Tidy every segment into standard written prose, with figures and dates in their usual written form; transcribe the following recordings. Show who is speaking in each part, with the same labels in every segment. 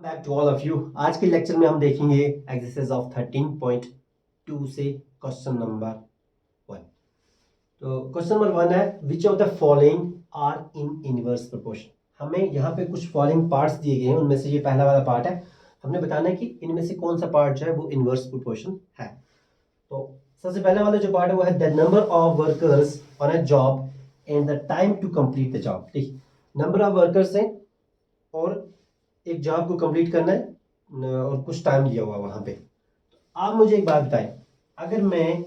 Speaker 1: Back to all of you. आज के lecture में हम देखेंगे एक्सरसाइज ऑफ 13.2 से क्वेश्चन नंबर 1। तो क्वेश्चन नंबर 1 है which of the following are in inverse proportion. हमें यहाँ पे कुछ फॉलोइंग पार्ट्स दिए गए हैं, उनमें से ये पहला वाला पार्ट है। हमने बताना है कि इनमें से कौन सा पार्ट जो है वो इनवर्स प्रोपोर्शन है। तो सबसे पहले वाला जो पार्ट है वो है the number of workers on a job and the time to complete the job. ठीक, नंबर ऑफ वर्कर्स हैं और एक जॉब को कंप्लीट करना है और कुछ टाइम लिया हुआ वहां पे। आप मुझे एक बात बताएं, अगर मैं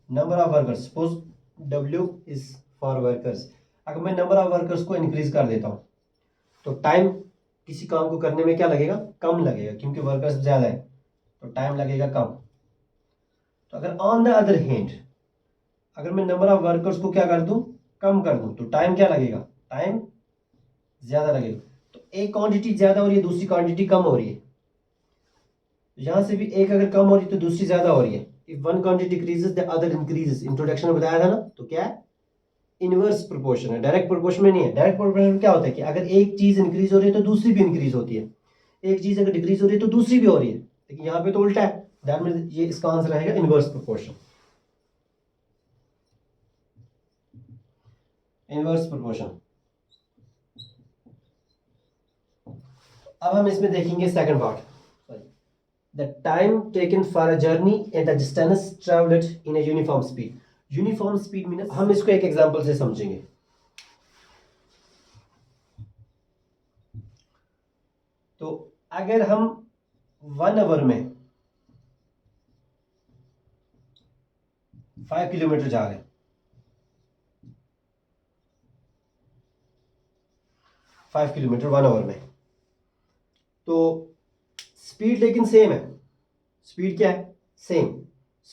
Speaker 1: number of workers, suppose W is for workers, अगर मैं नंबर ऑफ वर्कर्स को इंक्रीज कर देता हूं तो टाइम किसी काम को करने में क्या लगेगा? कम लगेगा, क्योंकि वर्कर्स ज्यादा है तो टाइम लगेगा कम। तो अगर ऑन द अदर हैंड अगर मैं नंबर ऑफ वर्कर्स को क्या कर दूं? कम कर दूं, तो टाइम क्या लगेगा? टाइम ज्यादा लगेगा। तो एक क्वांटिटी ज्यादा हो रही है, दूसरी क्वांटिटी कम हो रही है। यहां से भी एक अगर कम हो रही है तो दूसरी ज्यादा हो रही है। If one quantity decreases the other increases. Introduction में बताया था ना, तो क्या है? इनवर्स प्रोपोर्शन है, डायरेक्ट प्रोपोर्शन में नहीं है। डायरेक्ट प्रोपोर्शन में क्या होता है कि अगर एक चीज इंक्रीज हो रही है तो दूसरी भी इंक्रीज होती है, एक चीज अगर डिक्रीज हो रही है तो दूसरी भी हो रही है। लेकिन यहाँ पे तो उल्टा है, दैट मीन ये इसका आंसर रहेगा इनवर्स प्रोपोर्शन। Inverse proportion. अब हम इसमें देखेंगे second part, the time taken for a journey and the distance traveled in a uniform speed. Uniform speed mean हम इसको एक एग्जांपल से समझेंगे। तो अगर हम 1 आवर में 5 किलोमीटर जा रहे हैं, 5 किलोमीटर 1 आवर में, तो स्पीड लेकिन सेम है। स्पीड क्या है? सेम।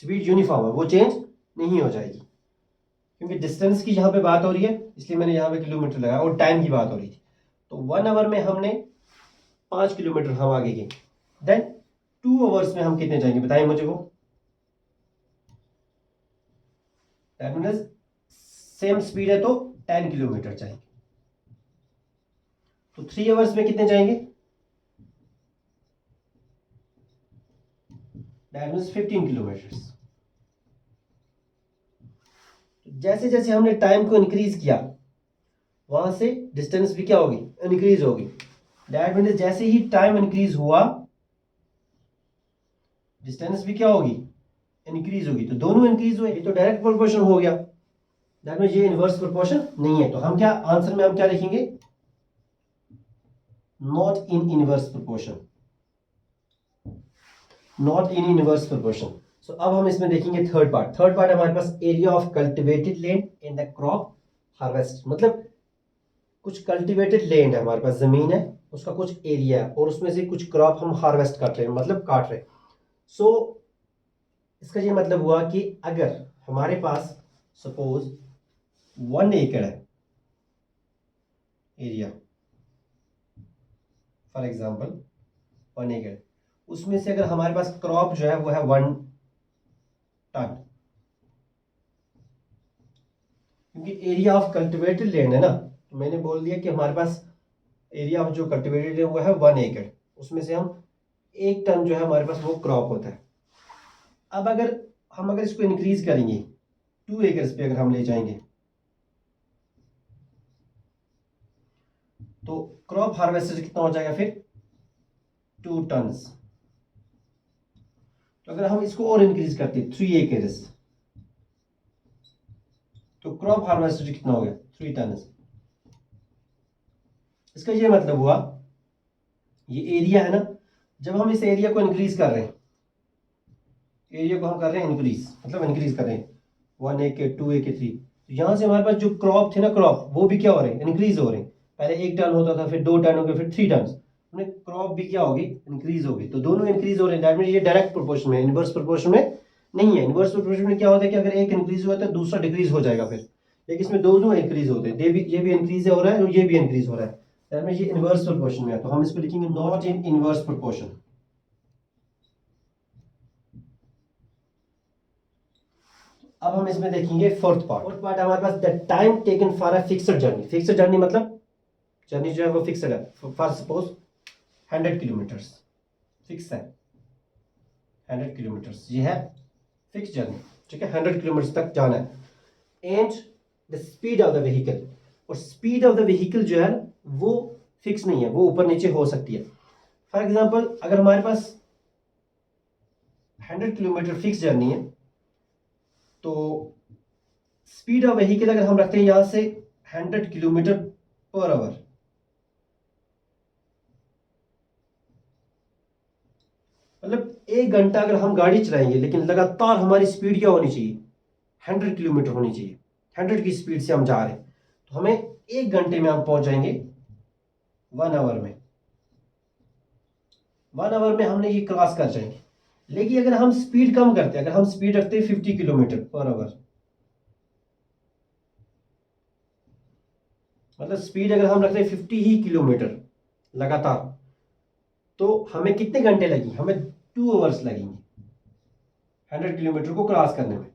Speaker 1: स्पीड यूनिफॉर्म है, वो चेंज नहीं हो जाएगी, क्योंकि डिस्टेंस की यहां पे बात हो रही है इसलिए मैंने यहां पे किलोमीटर लगाया, और टाइम की बात हो रही थी। तो 1 आवर में हमने 5 किलोमीटर हम आगे गए, देन 2 आवर्स में हम कितने जाएंगे बताइए मुझे वो। दैट मीन्स सेम स्पीड है तो 10 किलोमीटर जाएंगे। तो 3 आवर्स में कितने जाएंगे? That means 15 kilometre. जैसे जैसे हमने टाइम को इंक्रीज किया वहां से डिस्टेंस भी क्या होगी? इंक्रीज होगी। दैट मीन्स जैसे ही टाइम इंक्रीज हुआ डिस्टेंस भी क्या होगी? इंक्रीज होगी। तो दोनों इंक्रीज हुए, ये तो डायरेक्ट प्रोपोर्शन हो गया। दैट मीन्स ये इनवर्स प्रोपोर्शन नहीं है। तो हम क्या आंसर में हम क्या लिखेंगे? Not in inverse proportion, not in inverse proportion. So अब हम इसमें देखेंगे थर्ड पार्ट। थर्ड पार्ट हमारे पास area of cultivated land in the crop harvest. मतलब कुछ कल्टिवेटेड लैंड है, हमारे पास जमीन है, उसका कुछ एरिया है और उसमें से कुछ क्रॉप हम हार्वेस्ट कर रहे हैं, मतलब काट रहे हैं। सो इसका ये मतलब हुआ कि अगर हमारे पास सपोज 1 एकड़ है एरिया, फॉर एग्जांपल 1 एकड़, उसमें से अगर हमारे पास क्रॉप जो है वो है 1 टन, क्योंकि एरिया ऑफ कल्टिवेटेड लैंड है ना, तो मैंने बोल दिया कि हमारे पास एरिया ऑफ जो कल्टिवेटेड है वो है 1 एकड़, उसमें से हम 1 टन जो है हमारे पास वो क्रॉप होता है। अब अगर इसको इंक्रीज करेंगे 2 एकर्स पे अगर हम ले जाएंगे तो क्रॉप हार्वेस्टेड कितना हो जाएगा फिर? 2 टन्स। तो अगर हम इसको और इंक्रीज करते 3 एकर्स तो क्रॉप हार्वेस्टेड कितना हो गया? 3 टन्स। इसका ये मतलब हुआ, ये एरिया है ना, जब हम इस एरिया को इंक्रीज कर रहे हैं, एरिया को हम कर रहे हैं इंक्रीज, मतलब इंक्रीज कर रहे हैं 1 एकड़ 2 एकड़ 3, तो यहां से हमारे पास जो क्रॉप थे ना, क्रॉप वो भी क्या हो रहे हैं? इंक्रीज हो रहे हैं। पहले 1 टन होता था, फिर 2 टन हो गया, फिर 3 टन, क्रॉप भी क्या होगी? इंक्रीज होगी। तो दोनों इंक्रीज हो रहे हैं। दैट मीन ये डायरेक्ट प्रोपोर्शन में, इनवर्स प्रोपोर्शन में नहीं है। इनवर्स प्रोपोर्शन में क्या होता है कि अगर एक इंक्रीज हुआ तो दूसरा डिक्रीज हो जाएगा फिर, लेकिन इसमें दोनों इंक्रीज होते हैं। ये भी इंक्रीज हो रहा है और ये भी इंक्रीज हो रहा है। दैट मीन ये इनवर्स प्रोपोर्शन में है। तो हम इसको लिखेंगे नॉट इन इनवर्स प्रोपोर्शन। अब हम इसमें देखेंगे फोर्थ पार्ट। फोर्थ पार्ट हमारे पास the time taken for a fixed journey. Fixed journey मतलब जर्नी जो है वो फिक्स्ड है। फॉर सपोज किलोमीटर्स फिक्स है, 100 किलोमीटर्स ये है फिक्स जर्नी, ठीक है, 100 किलोमीटर तक जाना है। And the speed of the vehicle, और स्पीड ऑफ द व्हीकल जो है वो फिक्स नहीं है, वो ऊपर नीचे हो सकती है। फॉर एग्जांपल अगर हमारे पास 100 किलोमीटर फिक्स जर्नी है तो स्पीड ऑफ व्हीकल अगर हम रखते हैं यहां से 100 किलोमीटर पर आवर, मतलब 1 घंटा अगर हम गाड़ी चलाएंगे लेकिन लगातार हमारी स्पीड क्या होनी चाहिए, 100 किलोमीटर होनी चाहिए, 100 की स्पीड से हम जा रहे हैं तो हमें 1 घंटे में हम पहुंच जाएंगे 1 आवर में, 1 आवर में हमने ये क्रॉस कर जाएंगे। लेकिन अगर हम स्पीड कम करते हैं, अगर हम स्पीड रखते हैं 50 किलोमीटर पर आवर, मतलब स्पीड अगर हम रखते हैं 50 ही किलोमीटर लगातार, तो हमें कितने घंटे लगेंगे, हमें 2 आवर्स लगेंगे 100 किलोमीटर को क्रॉस करने में,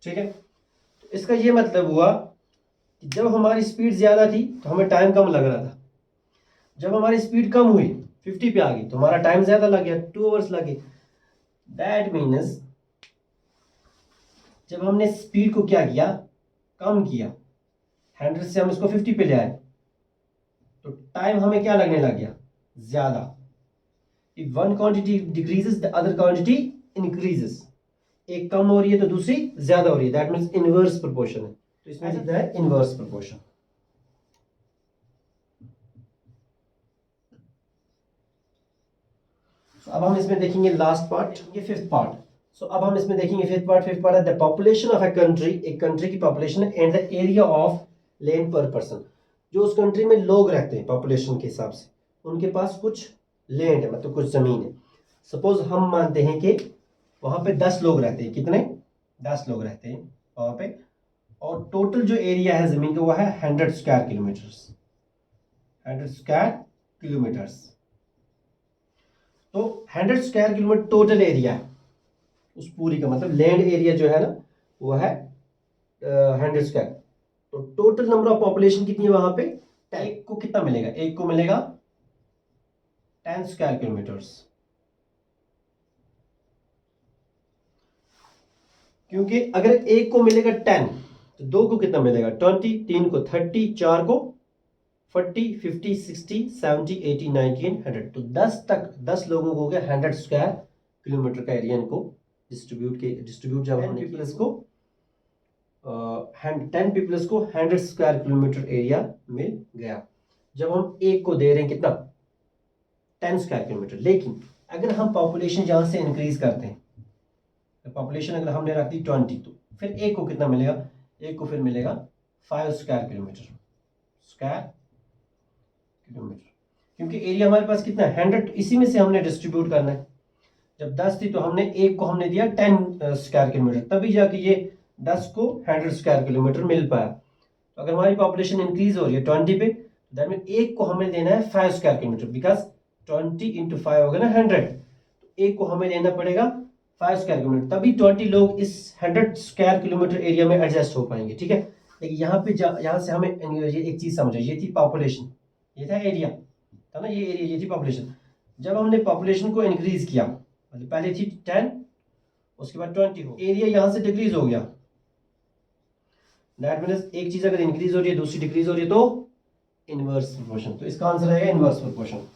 Speaker 1: ठीक है। तो इसका ये मतलब हुआ कि जब हमारी स्पीड ज्यादा थी तो हमें टाइम कम लग रहा था, जब हमारी स्पीड कम हुई 50 पे आ गई तो हमारा टाइम ज्यादा लग गया, 2 आवर्स लगे। दैट मीन्स जब हमने स्पीड को क्या किया, कम किया, 100 से हम इसको 50 पे ले आए तो टाइम हमें क्या लगने लग गया, ज्यादा। If one quantity decreases the other quantity increases, एक कम हो रही है तो दूसरी ज्यादा हो रही है, दैट मीन्स इनवर्स प्रोपोर्शन है। तो इसमें लिखना है इनवर्स प्रोपोर्शन। अब हम इसमें देखेंगे लास्ट पार्ट, ये फिफ्थ पार्ट। सो अब हम इसमें देखेंगे फिफ्थ पार्ट है the population of a country, एक कंट्री की population and the area of land पर पर्सन, जो उस कंट्री में लोग रहते हैं पॉपुलेशन के हिसाब से, उनके पास कुछ लैंड है, मतलब कुछ जमीन है। सपोज हम मानते हैं कि वहां पे 10 लोग रहते हैं, कितने, 10 लोग रहते हैं वहां पे, और टोटल जो एरिया है जमीन का वो है 100 स्क्वायर किलोमीटर्स, 100 स्क्वायर किलोमीटर्स। तो 100 स्क्वायर किलोमीटर टोटल एरिया है उस पूरी का, मतलब लैंड एरिया जो है ना वो है 100 स्क्वायर। तो टोटल नंबर ऑफ पॉपुलेशन कितनी है वहां पे, एक को कितना मिलेगा, एक को मिलेगा 10 स्क्वायर किलोमीटर्स, क्योंकि अगर एक को मिलेगा 10 तो दो को कितना मिलेगा 20, तीन को 30, चार को 40, 50, 60, 70, 80, 90 एंड 100। तो 10 तक 10 लोगों को हो गया 100 स्क्वायर किलोमीटर का एरिया इनको डिस्ट्रीब्यूट जब हमने पीपल्स को 10 पीपल्स को 100 स्क्वायर किलोमीटर एरिया मिल गया। जब हम एक को दे रहे हैं कितना 10 स्क्वायर किलोमीटर, लेकिन अगर हम पॉपुलेशन जहां से इंक्रीज करते हैं, पॉपुलेशन अगर हमने रख दी 20 तो फिर एक को कितना मिलेगा, एक को फिर मिलेगा 5 स्क्वायर किलोमीटर, क्योंकि एरिया हमारे पास कितना है 100, इसी में से हमने डिस्ट्रीब्यूट करना है। जब 10 थी तो हमने एक को हमने दिया 10 स्क्वायर किलोमीटर, तभी जाके ये 10 को 100 स्क्वायर किलोमीटर मिल पाया। तो अगर हमारी पॉपुलेशन इंक्रीज हो रही है 20 पे, दैट मीन एक को हमें देना है 5 स्क्वायर किलोमीटर, बिकॉज 20 इंटू 5 होगा ना 100, तो एक को हमें देना पड़ेगा 5 स्क्वायर किलोमीटर, तभी 20 लोग इस 100 स्क्वायर किलोमीटर एरिया में एडजस्ट हो पाएंगे, ठीक है। लेकिन यहाँ पे यहाँ से हमें ये एक चीज समझो, ये थी पॉपुलेशन, ये था एरिया था ना, ये एरिया, ये थी पॉपुलेशन। जब हमने पॉपुलेशन को इंक्रीज किया, मतलब पहले थी 10 उसके बाद 20 हो, एरिया यहाँ से डिक्रीज हो गया, दैट मीन्स एक चीज अगर इंक्रीज हो रही है दूसरी डिक्रीज हो रही है तो इनवर्स प्रोपोर्शन। तो इसका आंसर रहेगा inverse proportion.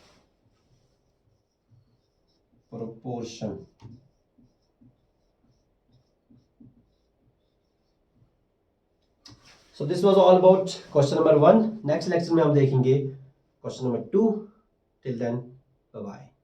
Speaker 1: So this was all about question number 1. Next lecture में हम देखेंगे question number 2. Till then, bye bye.